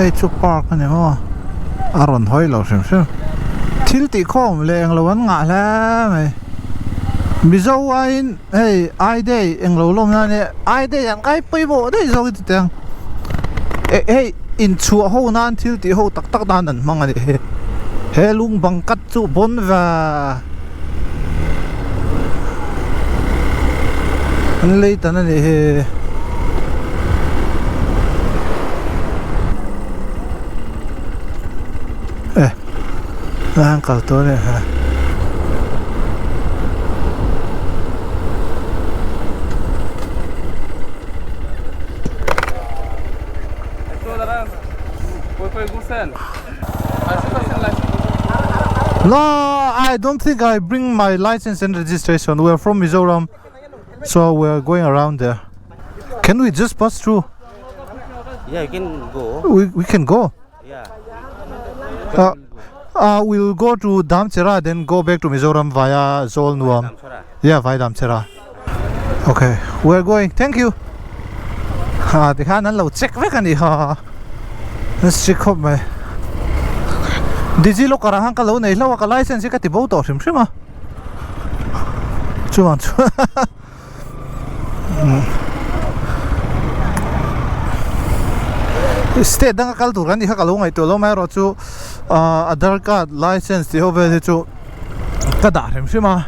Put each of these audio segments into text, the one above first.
hey chu park ani mo aron hoi lo sim sim thil ti khom leng lo an nga la mai mizo ain hey ai day eng lo lom na ne ai day an kai pui bo dei zo ti tang hey in chu ho nan thil ti ho tak tak dan an mang ani he lung bang kat chu bon va an lei tan ani he ang kalto ne ha No, I don't think I bring my license and registration. We are from Mizoram, so we are going around there. Can we just pass through? Yeah, you can go. We can go. Yeah. We'll go to Damchera, then go back to Mizoram via Zolnuam. Yeah, via Damchera. Okay, we're going. Thank you. Thì khá nó lâu check với cái này ha. Nó check hộp mày. Digi lo cả hàng cái lâu này lâu cái license cái thì bao tổ xem xem mà. Chú chú. State đang cái tủ cái lâu ngày tụi lâu mai rồi chú Aadhaar card license thì hôm về chú cái đã xem xem mà.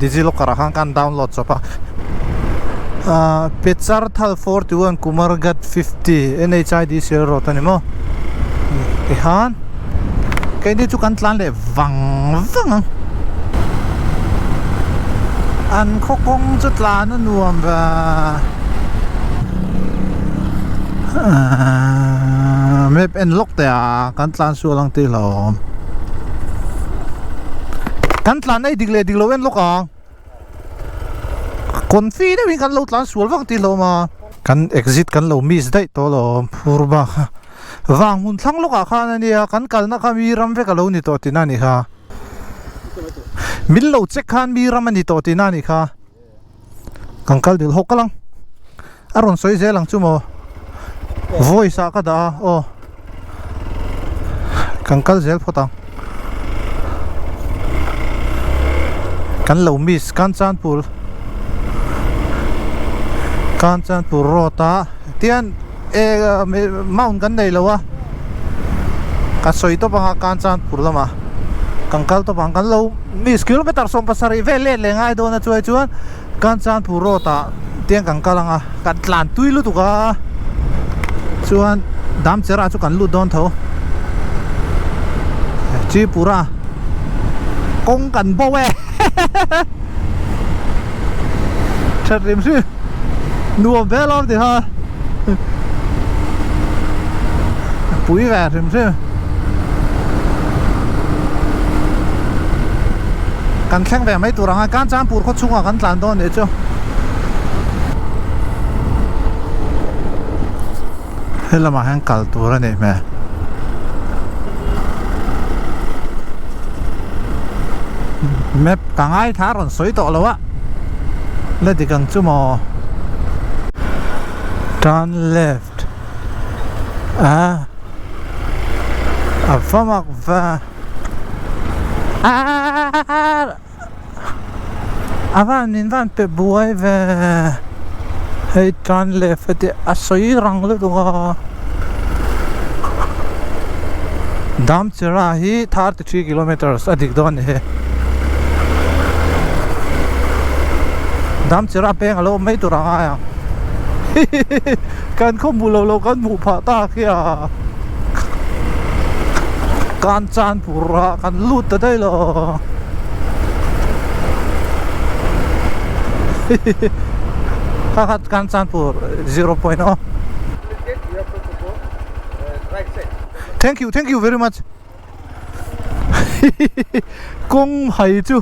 Digi lo cả hàng kan download cho pa. Pecharthal 41 Kumargat 50 NHID 0 tani mo ihan cái đi chú căn tlan để vắng vắng ăn khó công rất là nó nuông và map and lock để căn tlan xua lang tì lò căn tlan này đi lô en lock à con phi đấy mình căn lâu tlan xua vang tì lò mà căn exit căn lâu miss đấy to lò purba vang hun thang loka khan ania kan kalna kha mi ram ve kalo ni to tinani kha mil lo check khan mi ram ani to tinani kha kankal dil hokalang aron soi zelang chumo voice a ka da o kankal zel photang kan lo miss Kanchanpur rota tian mount kan nei lo wa ka soi to panga Kanchanpur lama kankal to pang kan lo mis kilometer som pasari vele le ngai do na chuai chuan Kanchanpur rota tiang kankalanga kan tlan tuilu tu ka chuan Damchera chu kan lu don tho chi pura kong kan bo we thatrim si nuo velom ti ha Pui về xem xem Cần khen về mấy tù rằng Kanchanpur có chung ở căn tlan đó nữa chứ thế là mà hàng cալ tù ra này mẹ map càng ai thả rồi soi tổ lâu á lên thì càng chú mò turn left Afamak va avan nin van pe buai ve hey turn left te asoi rang le dunga Damchera hi 33 kilometers adik don he Damchera pe ngalo mai tu rang aya kan không bù lâu kan bù phá ta kia Kanchanpur kan lut ta đây lo kakat Kanchanpur 0.0 thank you very much kung hay chu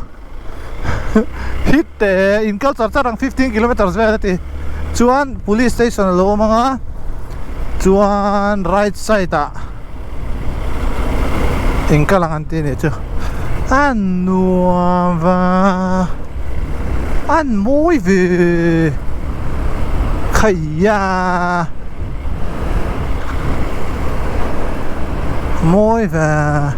hit te in kal charang 15 kilometers ve ti chuan police station lo manga chuan right side a engkalang anti ne chu an nuava an moi ve khaya môi và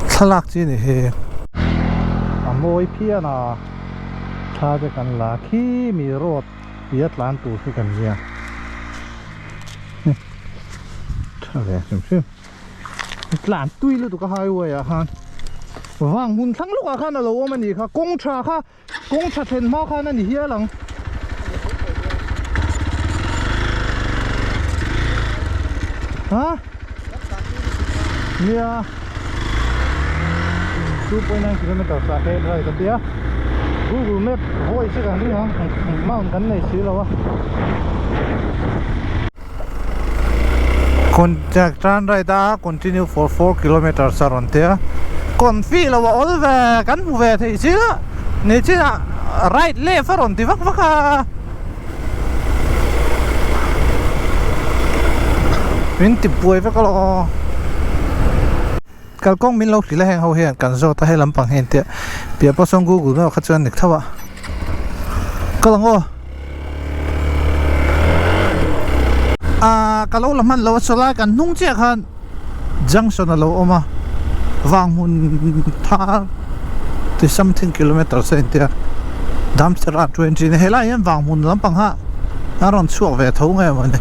thlalak chi ni he a môi phia na tha de kan la khi mi rot piat lan tu su kan nia tha le sim sim lan tui lu tu ka highway a han wang mun thang lu ka khan a lo man ni kha kong tha then ma khan ani hi lang ha nia 2.9 kilometers ahead right there Google Map voice kan ri hang mount kan nei si lo wa contact tran right da continue for 4 kilometers around there kon fi lo wa all ve kan mu ve thei si la ne chi na right left around ti vak vak a min ti puai ve ka lo kalkong min lo khila heng ho hian kan zo ta helam pang hen te pia pa song Google no kha chuan nik thawa kalango kalau laman lo sola kan nung che khan junction lo oma wang mun tha to something kilometers in there dam sera 20 ne hela yan wang mun lam pang ha aron chuak ve tho nge ma ne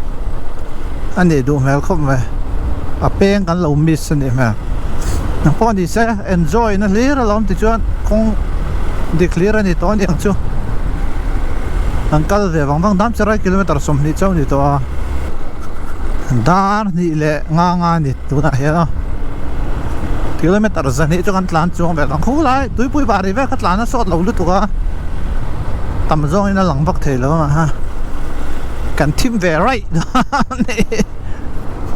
ani du mel khom ve a peng kan lo miss ni ma nang pon di se enjoy na lira lom ti chuan kong declare ni to ni ang chu ang kal ve wang dam sera kilometer som ni chau ni to dar ni le nga ni tu na ya kilometer zani chu kan tlan chuang ve lang khu lai tui pui bari ve khat lana sot lo lu tu ka tam zong ina lang bak thei lo ma ha kan thim ve right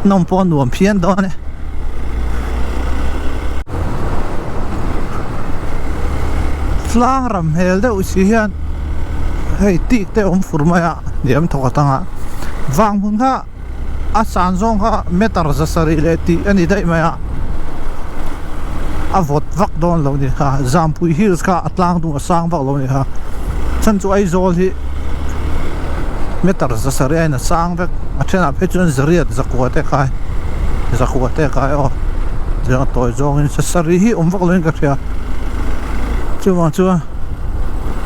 nom pon nuam phian do ne flang ram hel de usi hian hei tik te om furmaya niam thokatanga wang hun kha a san zong kha metar zasari le ti ani dai maya a vot vak don lo ni kha zampui hills kha atlang du asang vak lo ni kha chan chu ai zol hi metar zasari ai na sang vek a thena phe chun zariat zakwa te kai o ja toy zong in zasari hi om vak lo ni ka thia chu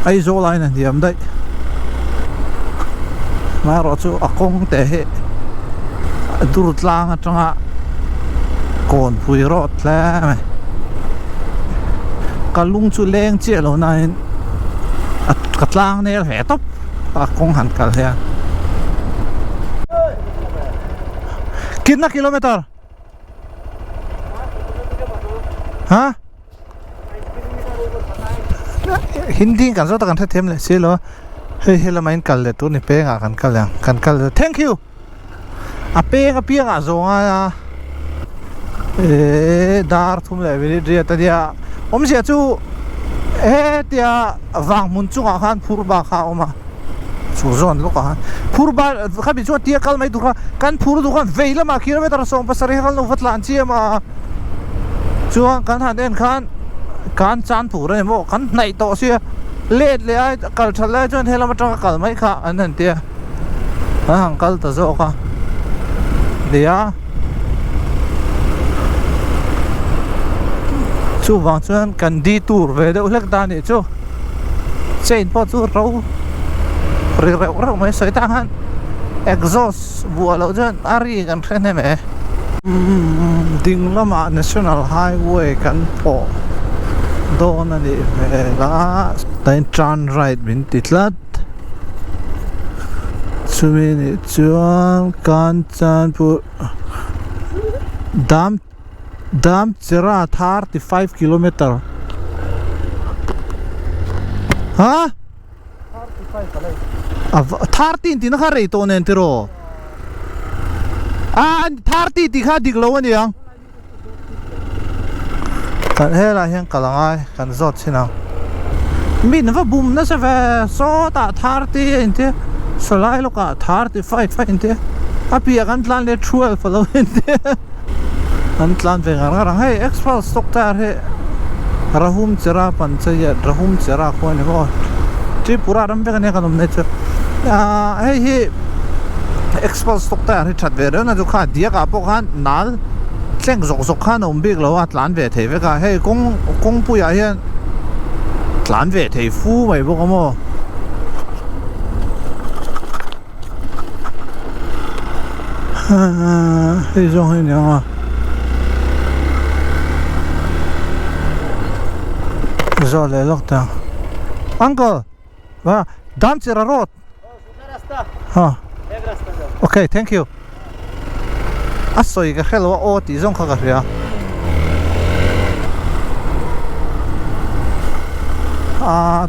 ai zol ai na diam dai ma ro chu akong te he dur tlang atanga kon pui ro tla kalung chu leng che lo na in at katlang ne he top akong han kal he kitna kilometer ha hindi kan zo ta kan them le se lo he hela main kal le tu ni pe nga kan kal thank you a pe nga zonga dar thum le vi ri ta dia om sia chu tia wang mun chu khan phurba kha oma chu zon lo kha phurba kha bi chu tia kal mai du kha kan phur du khan veila ma kilometer som pasari hal no vatlan chi ma chu kan han den khan kan chan phur ne mo kan nai to sia let le ai kal thala chon hela ma tang kal mai kha an han tia hang kal ta zo kha dia chu wang chuan kan di tur ve de ulak da ni chu chain po chu ro ri mai soi ta han exhaust bua lo chuan ari kan thlen he me ding lama national highway kan po don ani me la tain tran right bin titlat sumini chuan kan chan pu dam chera 35 kilometer ha 35 kalai 13 tin kha rei to nen tiro a 30 ti kha dik lo ani yang kan hela hian kalangai kan zot sinang min va bum na se ve so ta 30 inte solai lo ka 35 inte apia kan tlan le 12 lo inte an tlan ve ngarang hey expal stock tar he rahum chera panchayat rahum chera ko ne ho tripura ram ve kan ne kanom ne hei hi export stock ta ri that ve na chu kha dia ka po khan nal tleng zok zok khan om bik lo a tlan ve thei ve ka hei kong pu ya hian tlan ve thei fu mai bo mo hei zong hei nyang a zo le lok ta uncle va dam chira road ha okay thank you asoi ka khelo o ti zong kha ka ria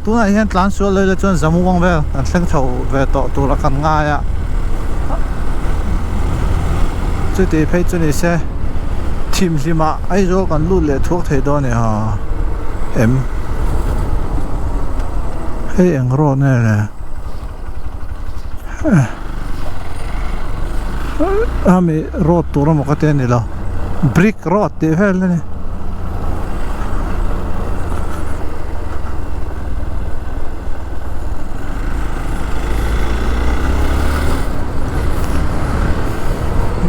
tu na hian tlan sual le chon zamu wang ve an thleng tho ve to tu la kan nga ya chu ti phei chu ni se thim lima ai zo kan lu le thuak thei do ne ha em hei eng ro ne le ami road tur mo ka te ni lo brick road te vel ne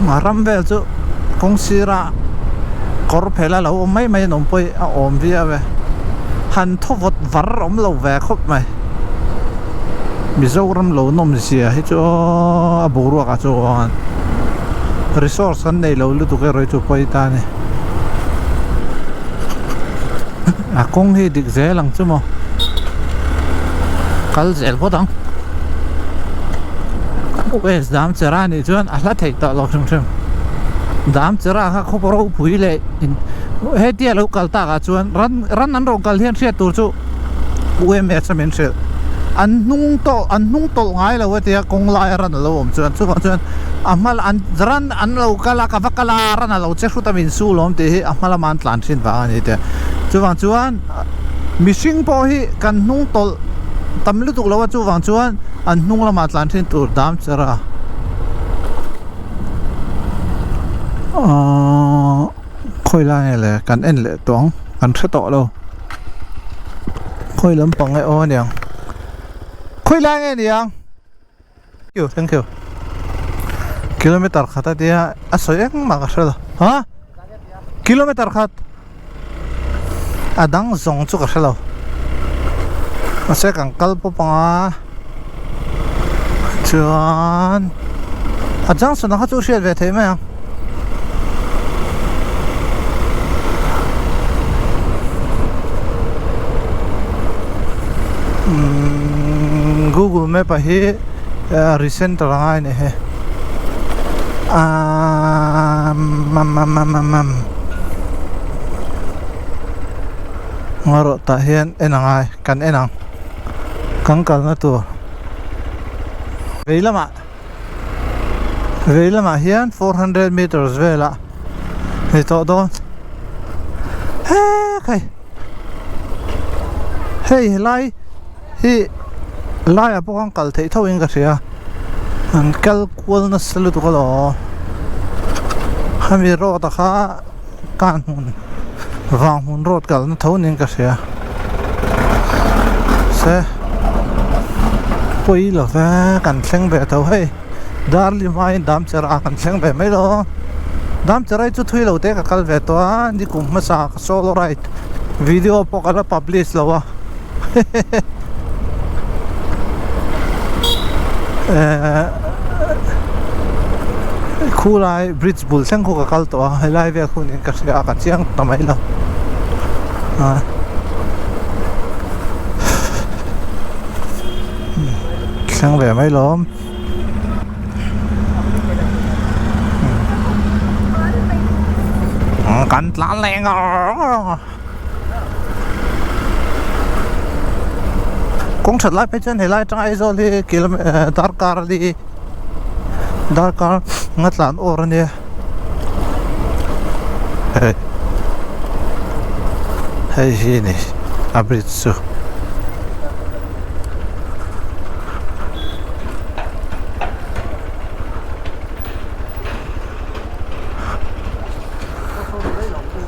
maram vel chu kong sira kor phela lo mai mai nom poi a om vi ave han thovot var om lo ve khop mai mizoram lo nom sia hi chu a boru ka chu an resource an nei lo lu tu ke roi chu poi ta ne a kong hi dik ze lang chu mo kal zel bodang wes dam chera ni chuan a hla thei ta lo chung chung dam chera kha khopro phui le he tia lo kal ta ka chuan ran an rong kal hian thria tur chu UM men se an nung to ngai lo wa tia kong lai ran lo om chuan amal an ran an lo kala ka vakala ran lo che khu ta min su lom te hi amal man tlan thin wa ani te chuan mishing po hi kan nung tol tamlu tuk lo wa chu wang chuan an nung lama tlan thin tur dam chara khoi la le kan en le tong kan thre to lo khoi lam pang ai o niang khoi la nge niang thank you kilometer khata dia asoyang ma ka shela ha kilometer khat adang zong chu ka shelo ase kang kalpo panga chuan ajang sona kha chu shel ve thei ma Google Map hi recent rangai ne he ngaro ta hian enangai kan enang kangkal na tu veilama hian 400 meters vela he to don hey lai hi lai a pokang kal thei thawin ka ria an kal kwal na salu to lo hami ro ta kha kan hun wang hun rot kal na thonin ka ria se poi lo va kan thleng be tho hei darli mai dam chara kan thleng be mai lo dam charai chu thui lo te ka kal ve to ni kum ma sa solo right video pokala publish lo wa khulai bridge bul sang ko ka kal to helai ve khun in ka sia ka chiang tamai lo sang ve mai lom kan tla leng kong thật lại phải chân thì lại trong ai rồi thì km darkar đi darkar ngắt lan or nè hey hi ni abritsu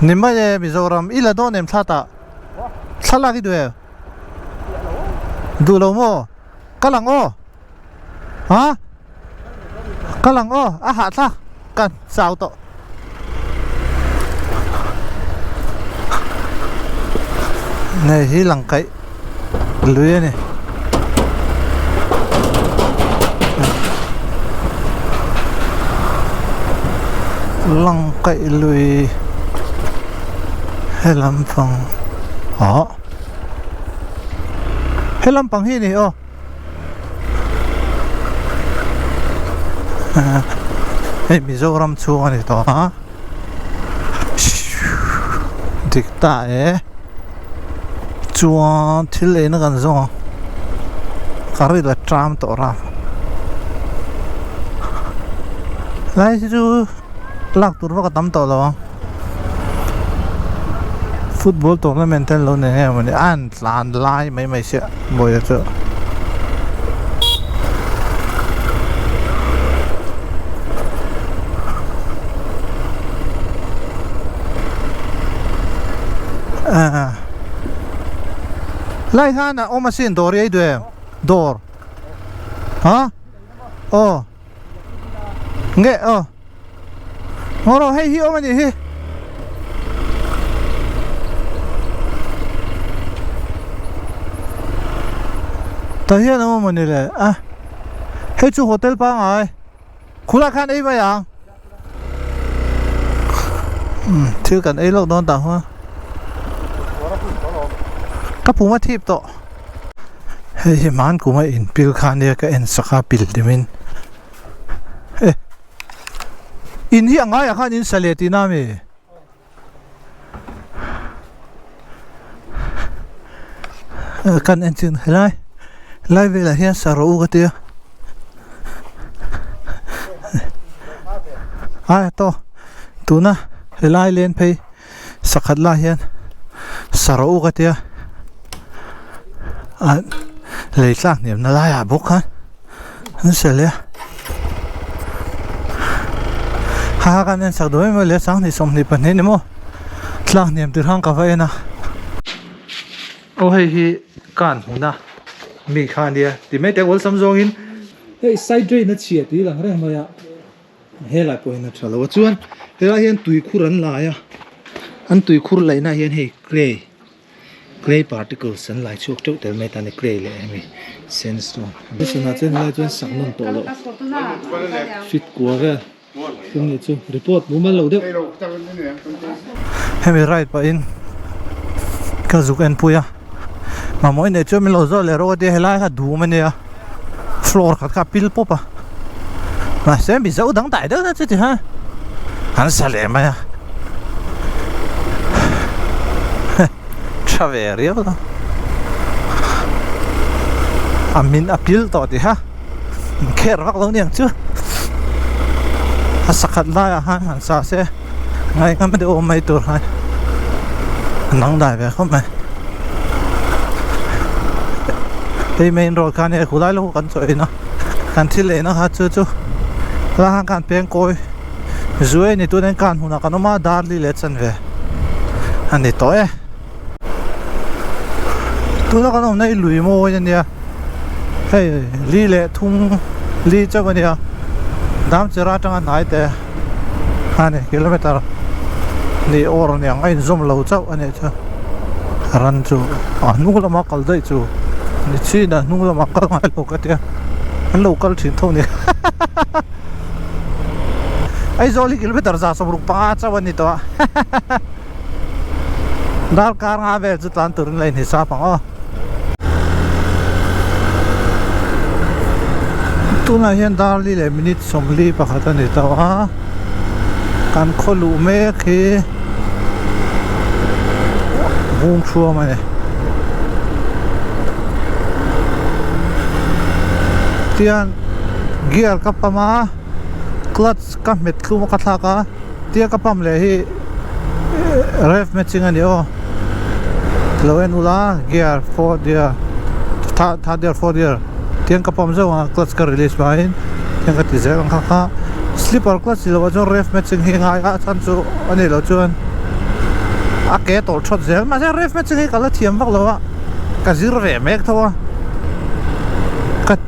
nimma ye Mizoram ila don em thata thala ki du du lo mo kalang o ฮะกำลังอาหารซะกันสาวโตนี่ที่หลังไก่ลุยนี่หลังไก่ลุยให้ลำฟังให้ลำฟังที่นี่ให้มิโซรัมชัวนี่ต่อดิกตาชัวที่เลยนักันซะการีละทรามต่อราไล่จูลักตัวว่าก็ตั้มต่อแล้วฟุตบอลตัวนั้นเมนเทนเราเนี่ยมันอ่านลานไล่ไม่เชื่อบ่อยจะไล่ข้านะโอมาสินดอร์ยัยด้วยดอร์ฮะเงี้ยเราให้ฮิโอมันดิฮิแต่เฮียน้ำมันนี่แหละให้จูโฮเทลปังไงคุณราคาไอ้ไหมยังชื่อกันไอ้โลกโดนต่างหัวก็ผมว่าทิพย์โตเฮ้ยมันกูไม่อินพิลคานเนี่ยก็อินสักพิลดิมินอินที่อ่างไงอะข้าอินเสลียตินามีกันเอ็นจินไล่เวลาเฮียสารูกันเดียวโตตูนะไล่เล่นไปสักขัดไล่เฮียสารูกันเดียวเลยสักเนี่ยน่าไล่บุกกันนั่นเสลียหากันเนี่ยสักด้วยมาเลยสักนี่สมนิปันนี่มั้งสักเนี่ยตื่นห้องกาแฟนะโอ้ยฮีกันหัวนะมีข้าเดียที่ไม่แต่ว่าสมจงอินเฮ้ยไซด์ดรีน่าเฉียดดีหลังเรื่องอะไรเฮ้ยหลายปอยน่าชอบว่าชวนเฮ้ยเห็นตุยคูรันลายอันตุยคูรเลยนะเห็นเฮ้ยclay particles สันหลายชุกชุกแต่ไม่ตันใน clay เลยมีเซนส์ตัวนี่ส่วนนั้นจะหลายจนสักนั่นตัวเลยฟิตกลัวแกตรงนี้จู่รีพอร์ตมุมมันเราเด็กให้ไม่ไรไปอินก็จุกเอ็นปุยมาโมยเนี่ยจู่ไม่รู้จะเลยรู้ว่าเดี๋ยวให้ไล่ก็ดูมันเนี่ยฟลอร์ขัดปิลปุ๊บมาเสียบิจะอุดังตายเด้อนะจิ๊ดฮะอันเสลียไหมชาเวรียบละอามินอพิลต่อดิฮะแค่รักเราเนี่ยจู่สักขัดได้ฮะหันซาเซ่ไงก็ไม่ได้โอไม่ตัวให้นั่งได้ไปเข้าไหมไอ้เมนรถคันเนี่ยคุณได้ลูกกันสวยนะกันที่เลยนะฮะจู่ๆแล้วการเปลี่ยนโกยสวยนี่ตัวนั้นการหุ่นกันออกมาดาร์ลีเล็ดสันเวอันนี้ตัวตัวนั้นกันออกในลุยโม่ยันเนี่ยเฮ้ยลีเล็ดทุ่งลีเจ้าวันเนี่ยดามจะรัดกันไหนแต่อันนี้กิโลเมตรนี่โอรเนี่ยไอ้ซุ่มเหล่าเจ้าอันนี้จ้ะรันจูนุ่งละมักกลได้จูนี่ชีนะนุ่งละมักกลไม่ลูกกันเดียอันลูกกลถิ่นทุ่งนี่ไอ้โซลิกิโลเมตรจะสมรุปป้าเจ้าวันนี้ตัวดาร์การงาเบลจุดตันตุรินเลยนี่ทราบมั้งตัวนั้นเห็นดาร์ลีเลยมินิทสมลีปะขัดนี่ตัวการขลุ่มเขี้วงชัวมาเนี่ยที่อันเกียร์กับปะมาคลัตช์กับเม็ดคู่มาคัดลากะที่กับปั๊มเลยที่เรฟเม็ดชิงอันเดียวเราเอ็นอุลาเกียร์4 เดียร์ท่าเดียร์4 เดียร์ที่กับปั๊มเจ้าคลัตช์ก็รีลิสไปที่กับที่เจ้าข้าง slipper clutch เราจะเรฟเม็ดชิงหิงไงฉันจูอันนี้เราจวนอาเกตอลช็อตเซลมาใช่เรฟเม็ดชิงหิงก็ละเทียมฟักเราอะก็ซีร์เรเมกทัว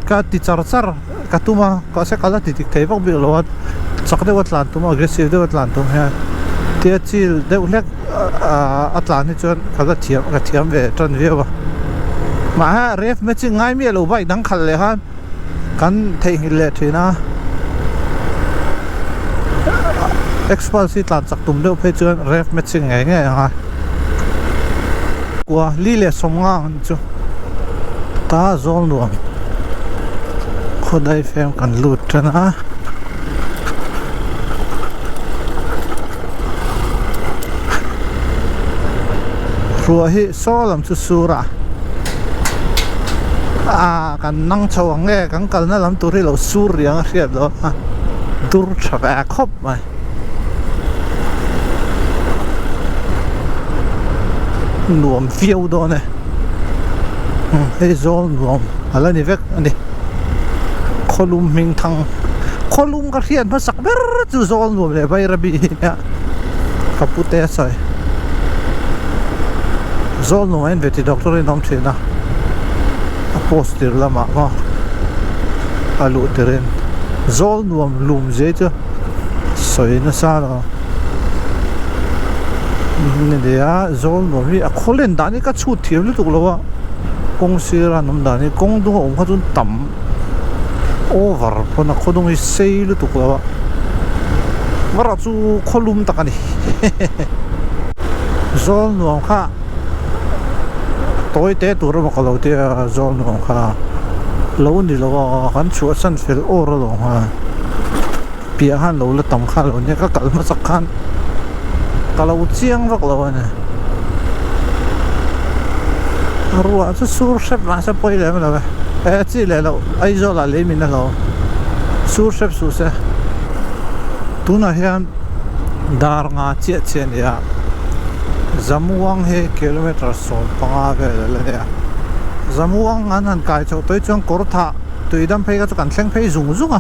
ก็ติดจาร์ katuma ka se kala ti tik thei bak bil lo chak de watlan tum aggressive de watlan tum ha tia chil de ulek atlan ni chuan kala thiam ve tran ve ba ma ha ref matching ngai mi lo bai dang khal le han kan thei hi le thina expulsi tlan chak tum de phe chuan ref matching ngai ngai ha kwa li le som ngang chu ta zol nuam khodai fem kan lut thana rua hi solam chu sura kan nang chawang nge kan kal na lam turi lo sur riang riat lo dur thava khop mai nuam fiu do ne hei zol nuam ala ni vek ani kholum ming thang kholum ka rian ma sak ber chu zol nuam le bai rabi ya kapute sai zol nuam en veti doctor in nom thina postir lama ma alu teren zol nuam lum je chu soi na sa la ni dia zol nuam hi a kholen dani ka chu thiam lu tuk lawa kong sira nom dani kong du om kha chun tam over pona khodong hi sei lu tuk lawa mara chu kholum takani zol nuam kha tối té tụi nó còn lâu thì do nó ha lâu đi lâu hắn chúa sân phil ô rồi ha bia han lâu là tầm khan lâu nhé các cậu mà sắc khan cả lâu chiang vắt lâu này rồi chứ sur sếp mà sếp quay lại mà lâu chỉ lại lâu ai do là lấy mình là lâu sur sếp sur sếp tu na hian dar nga chia chen ya zamuang he kilometer so panga ve le ya zamuang an han kai chau toi chang kortha tuidam phei ka chu kan thleng phei zung zunga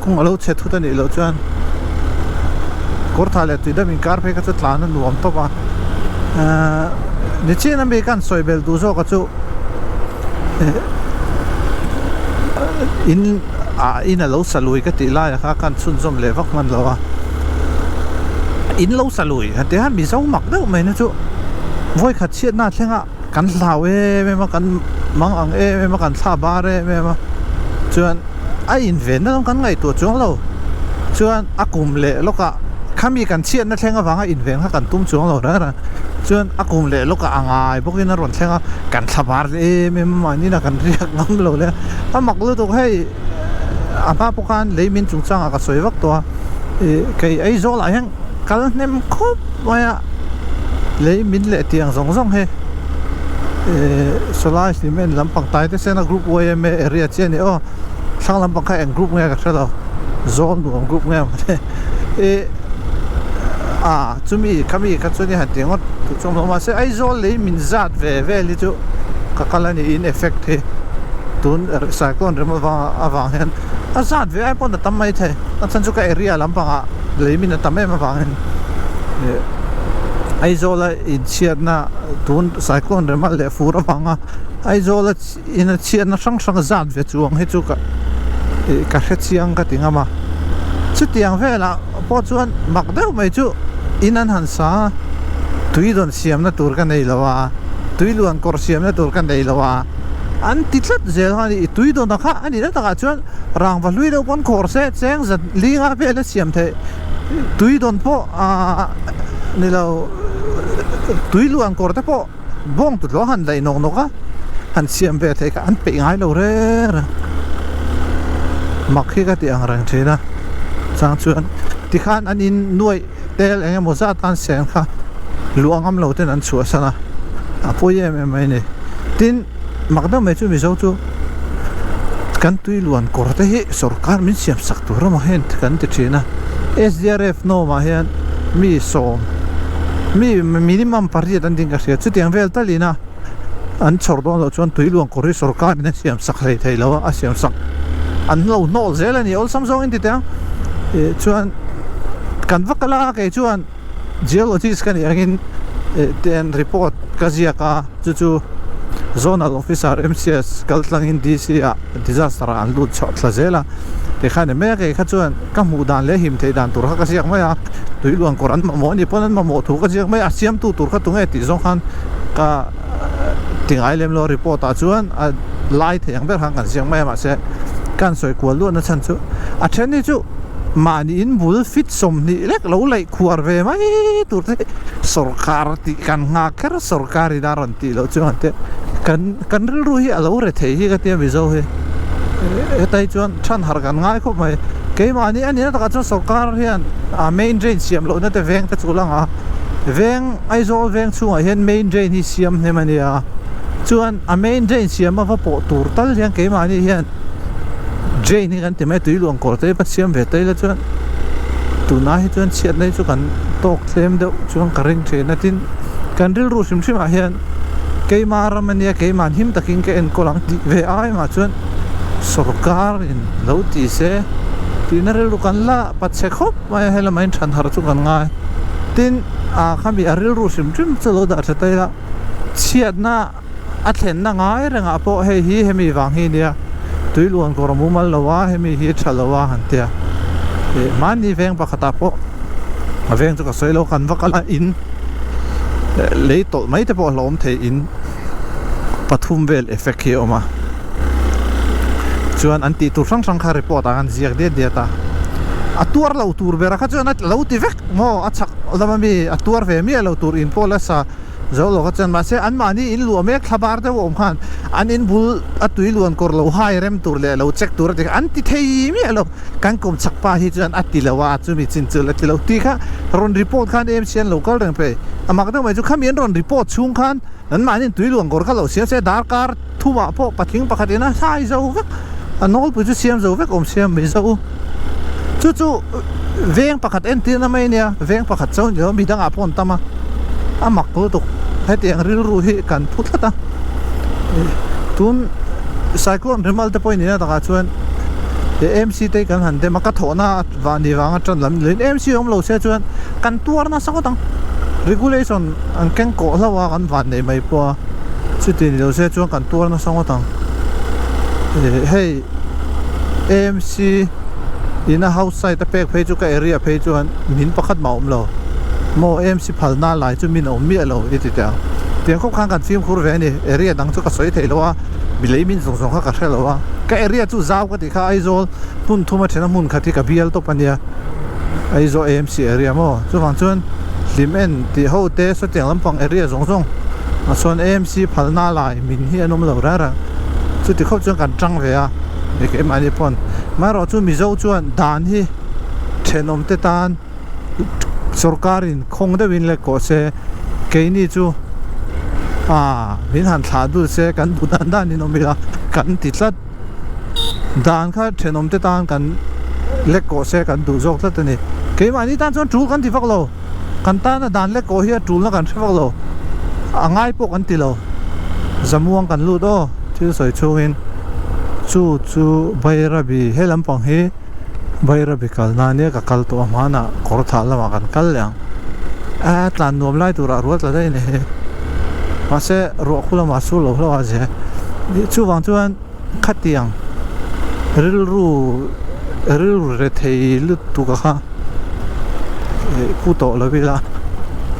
kung alo che thu ta ni lo chuan kortha le tuidam in kar phei ka chu tlan nuam to ba ni chen am be kan soibel du zo ka chu in alo salui ka ti la ya kha kan chun zom le vak man lo wa in lâu salui te han mi zau mak deuh mai na chu voi khat chiat na thlenga kan hlau me ma kan mang ang me ma kan thla ba re me ma chuan a in ven na kan ngai tu chuang lo chuan akum le loka khami kan chiat na thlenga wanga in ven kha kan tum chuang lo ra chuan akum le loka angai bokin na ron thlenga kan thla bar me ma ni na kan riak ngam lo le a mak lu tu hei apa pokan leimin chung changa ka soiwak to kai ai zo la hang kal nem khop maya lấy min lệ tiang zong zong he solai ni men lampang tai te sena group way me area chen o sang lampang kha en group nge ka thalo zone du group nge chumi kami ka chuni han tingot tu chom ma se ai zol le min zat ve li chu ka kala ni in effect he tun cyclone remo wa awang hen azat ve ai pon tam mai the an chan chu ka area lampang a le min tam me ma wang hen aizola in chiatna tun cyclone remal le fura banga aizola in a chiatna sang zat ve chuang he chu ka chiang ka tingama chu tiang vela po chuan mak deuh mai chu inan han sa tuidon siam na tur ka nei lawa tuiluan kor siam na tur ka nei lawa an titlat zel hani tuidon na kha ani na ta chuan rangwa lui lo pon khor se cheng zat linga ve la siam the tuidon po ni lo tuiluan kor te po bong tu lo han dai nok noka han siam ve the ka an pe ngai lo re makhi ka ti ang rang thina chang chuan ti khan an in nuai tel eng mo za tan sen kha luangam lo ten an chua sana apoye me mai ne tin makda me chu mi zo chu kan tuiluan kor te hi sarkar min siam sak tu ra ma hen kan ti thina SDRF no ma hian mi som mi minimum pariat an ding ka sia chu tiang vel talina an chordon lo chuan tuiluan kor hi sarkar min siam sak thei lo a siam sak an lo no zelani ol samsung in ti tang chuan kan vakala ke chuan geologist kan angin ten report kazia ka chu zonal officer MCS kaltlangin DC a disaster an lut chot tlazela te khane me ke kha chuan ka mu dan le him thei dan tur kha ka siak maya tui luang koran ma mo ni ponan ma mo thu ka siak maya siam tu tur kha tu nge ti zong khan ka tingai lem lo report a chuan a lai theng ber hang kan siak maya ma se kan soi kwal lu na chan chu a then ni chu mani in bul fit som ni lek lo lai khuar ve mai tur te sarkar ti kan nga ker sarkari daron ti lo chuan te kan ril ru hi alo re thei hi ka te mi zo hi tai chuan than har kan ngai khop mai ke mani ani na ta chu sarkar hian a main drain siam lo na te veng ta chu langa veng ai zo veng chu a hian main drain hi siam ne mani a chuan a main drain siam ma va po tur tal hian ke mani hian drain ni kan ti mai tui luang kor te pa siam ve tai la chuan tu na hi chuan chiat nei chu kan tok thlem deuh chuan ka ring the na tin kan ril ru sim sim a hian ke maram ania ke man him takin ke en kolang ti ve ai ma chuan sarkar in lo ti se tin ril ru kan la pat se khop mai hela main than har chu kan ngai tin a khami a ril ru sim sim chalo da tha tai la chiat na a thlen na ngai renga po he hi hemi wang hi nia tui luan ko ramu mal lawa hemi hi thalawa hantia e mani veng pakhata po aveng chu ka soilo kan vakala in lei tol mai te po hlom the in pathum vel effect hi oma chuan anti tur sang sang kha report an ziak de ta atuar lo tur bera kha chuan lo ti vek mo achak lama mi atuar ve mi lo tur in polasa zolo ka chan ma se an mani in lu me khabar de om khan an in bul atui luan kor lo hai rem tur le lo check tur de an ti thei mi lo kan kom chakpa hi chan ati lawa chu mi chin chul ati lo ti kha ron report khan MCN local reng pe amak de mai chu khamian ron report chung khan an mani tui luan kor kha lo se dar kar thuwa po pathing pakhatina sai zo vek anol pu chu siam zo vek om siam mi zo chu veng pakhat en ti na mai nia veng pakhat chau jo mi dang apon tama amak tu tu hai tiang ril ru hi kan phut ta tun cyclone rimal te point ina ta chuan MC te kan han de maka thona wani wanga tran lam len MC om lo se chuan kan tuar na sa ko tang regulation an ken ko lawa kan van nei mai po chu ti lo se chuan kan tuar na sa ko tang hey MC ina house side ta pek phei chu ka area phei chuan min pakhat ma om lo mo MC phalna lai chu min om mi lo iti ta tiang khop khang kan film khur ve ni area dang chu ka soi thei lowa bilei min zong zong kha ka hrelowa ka area chu zaw ka ti kha aizol pun thuma thena mun khati ka bial to pania aizo AMC area mo chu wang chuan limen ti ho te so tiang lampang area zong zong a son AMC phalna lai min hi anom lo ra ra chu ti khop chuan kan tang ve a e ke mani pon ma ro chu mi zo chuan dan hi thenom te tan sarkarin khong de win le ko se ke ni chu min han thla du se kan du dan ni no mila kan ti tlat dan kha thenom te tan kan le ko se kan du jok tlat ni ke mani tan chon tu kan ti vak lo kan ta na dan le ko hi tu na kan thvak lo angai po kan ti lo zamuang kan lu do chu soi chuin chu bairabi helam pang he bairabi kal na ne ka kal to mana kor tha lama kan kal yang a tlan nom lai tu ra ruat la dai ne ma se ro khula ma su lo lo je ni chu wang chuan khatiang ril ru re thei lu tu ka kha pu to lo bila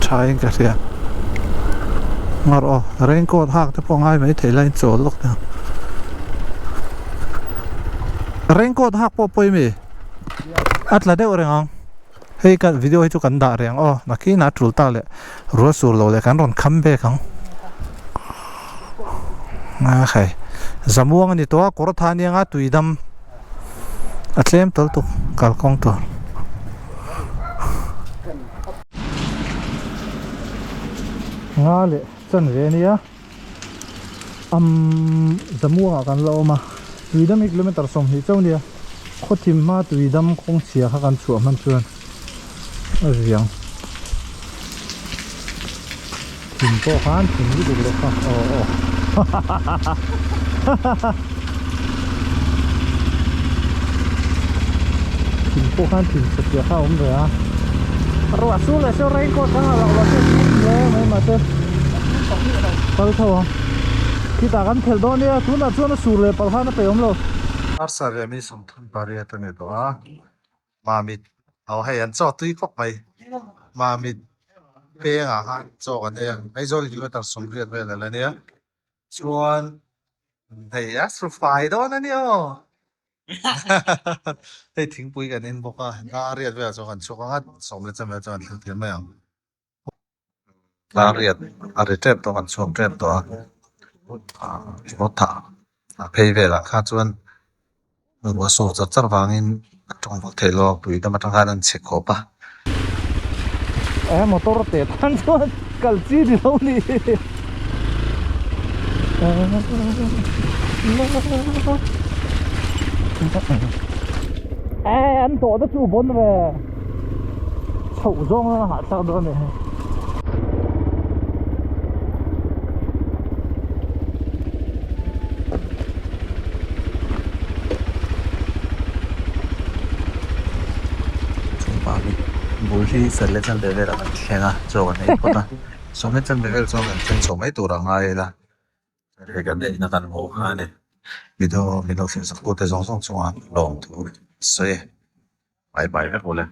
thain ka ria ngar o raincoat hak te pongai mai thei lain chol lok ta raincoat hak po poi mi atla de oreng hei kan video hi chu kan da reng naki na trul ta le ro sur lo le kan ron kham be kang nga khai zamuang ni to kor thani nga tuidam atlem tol tu kal kong to nga le chan ve nia zamuang kan lo ma tuidam kilometer som hi chau nia khotim ma tuidam khong chia kha kan chu man chuan riang tim po khan tim ni du lo kha tim po khan tim se chia kha om re a ro asu le so rain ko kha lo lo se le mai ma te pal tho kita kan thel do ne tuna chuan sur le pal hana pe om lo arsare mi som thun pariya to ne to a mamit au hay an cho tui khop pai mamit pe nga ha cho kan ne ai zo li lo tar som riat ve la ne chuan thei astro fai do na ni o thei thing pui kan in boka na riat ve cho kan chu ka som le cham le chuan thil thiam mai ang na riat ari trep to kan som trep to có thả phê về là khá chuan người có số rất rất vàng in trong vật thể lo bụi đâm trong hai lần sẽ khó pa motor tệ tan chuan cần chi đi đâu đi anh tổ đó chú bốn về chậu rong hạ sao đó này 물이 설레전 레벨은 걔가 저거네 이거다 소매전 레벨 저는 전 소매도 랑아이다 그러니까 내 나가는 거 하네 미도 생각 고대 정성 중앙 롱所以拜拜了我嘞